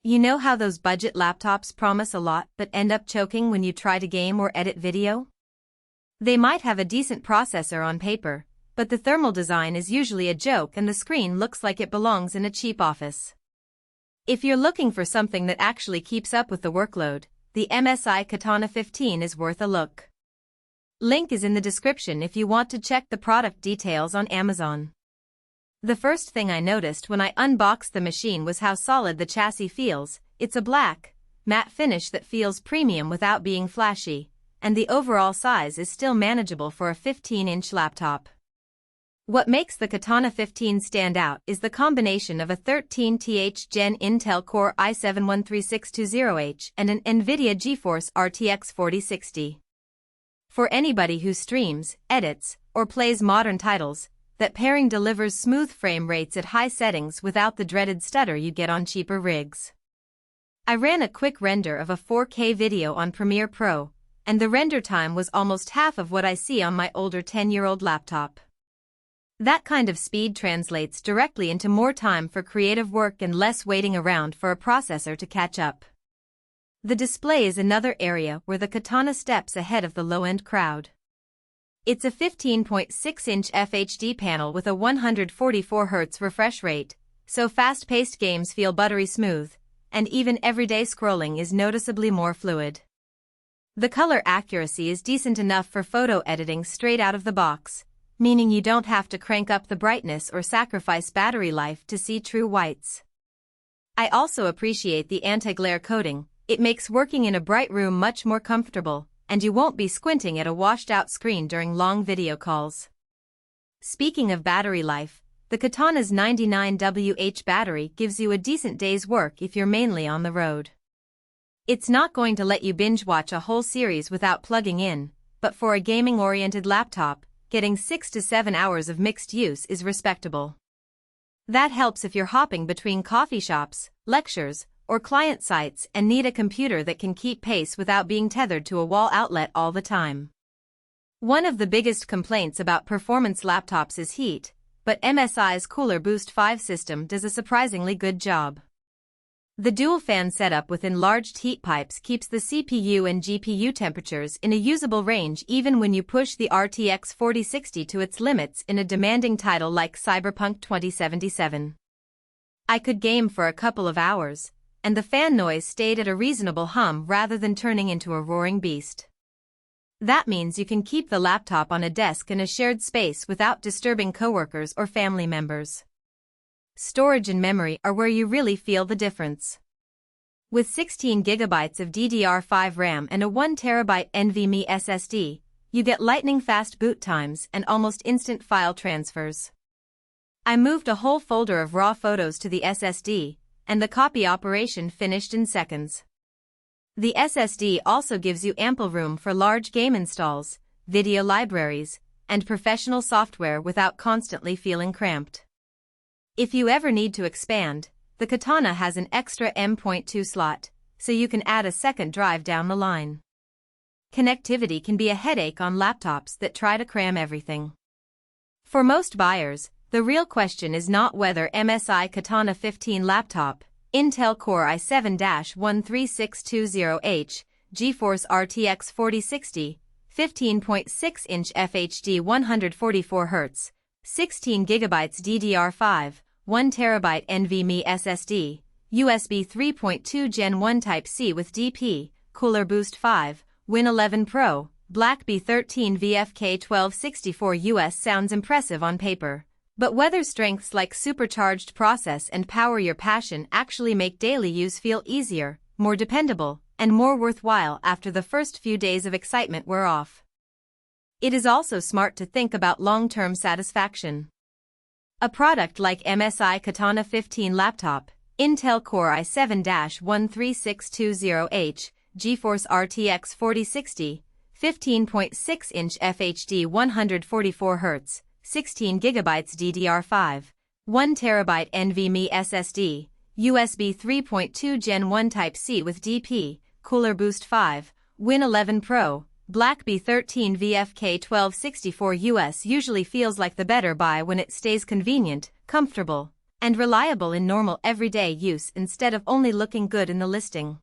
You know how those budget laptops promise a lot but end up choking when you try to game or edit video? They might have a decent processor on paper, but the thermal design is usually a joke and the screen looks like it belongs in a cheap office. If you're looking for something that actually keeps up with the workload, the msi Katana 15 is worth a look. Link is in the description if you want to check the product details on Amazon. The first thing I noticed when I unboxed the machine was how solid the chassis feels. It's a black, matte finish that feels premium without being flashy, and the overall size is still manageable for a 15-inch laptop. What makes the Katana 15 stand out is the combination of a 13th Gen Intel Core i7-13620H and an NVIDIA GeForce RTX 4060. For anybody who streams, edits, or plays modern titles, that pairing delivers smooth frame rates at high settings without the dreaded stutter you get on cheaper rigs. I ran a quick render of a 4K video on Premiere Pro, and the render time was almost half of what I see on my older 10-year-old laptop. That kind of speed translates directly into more time for creative work and less waiting around for a processor to catch up. The display is another area where the Katana steps ahead of the low-end crowd. It's a 15.6-inch FHD panel with a 144Hz refresh rate, so fast-paced games feel buttery smooth, and even everyday scrolling is noticeably more fluid. The color accuracy is decent enough for photo editing straight out of the box, meaning you don't have to crank up the brightness or sacrifice battery life to see true whites. I also appreciate the anti-glare coating. It makes working in a bright room much more comfortable, and you won't be squinting at a washed-out screen during long video calls. Speaking of battery life, the Katana's 99Wh battery gives you a decent day's work if you're mainly on the road. It's not going to let you binge-watch a whole series without plugging in, but for a gaming-oriented laptop, getting 6 to 7 hours of mixed use is respectable. That helps if you're hopping between coffee shops, lectures, or client sites and need a computer that can keep pace without being tethered to a wall outlet all the time. One of the biggest complaints about performance laptops is heat, but MSI's Cooler Boost 5 system does a surprisingly good job. The dual-fan setup with enlarged heat pipes keeps the CPU and GPU temperatures in a usable range even when you push the RTX 4060 to its limits in a demanding title like Cyberpunk 2077. I could game for a couple of hours, and the fan noise stayed at a reasonable hum rather than turning into a roaring beast. That means you can keep the laptop on a desk in a shared space without disturbing coworkers or family members. Storage and memory are where you really feel the difference. With 16 GB of DDR5 RAM and a 1TB NVMe SSD, you get lightning-fast boot times and almost instant file transfers. I moved a whole folder of raw photos to the SSD, and the copy operation finished in seconds. The SSD also gives you ample room for large game installs, video libraries, and professional software without constantly feeling cramped. If you ever need to expand, the Katana has an extra M.2 slot, so you can add a second drive down the line. Connectivity can be a headache on laptops that try to cram everything. For most buyers, the real question is not whether MSI Katana 15 laptop, Intel Core i7-13620H, GeForce RTX 4060, 15.6-inch FHD 144Hz, 16 GB DDR5, 1TB NVMe SSD, USB 3.2 Gen 1 Type-C with DP, Cooler Boost 5, Win 11 Pro, Black B13 VFK1264 US sounds impressive on paper. But whether strengths like supercharged process and power your passion actually make daily use feel easier, more dependable, and more worthwhile after the first few days of excitement wear off. It is also smart to think about long-term satisfaction. A product like MSI Katana 15 laptop, Intel Core i7-13620H, GeForce RTX 4060, 15.6-inch FHD 144Hz, 16 GB DDR5, 1TB NVMe SSD, USB 3.2 Gen 1 Type-C with DP, Cooler Boost 5, Win 11 Pro, Black B13 VFK1264 US usually feels like the better buy when it stays convenient, comfortable, and reliable in normal everyday use instead of only looking good in the listing.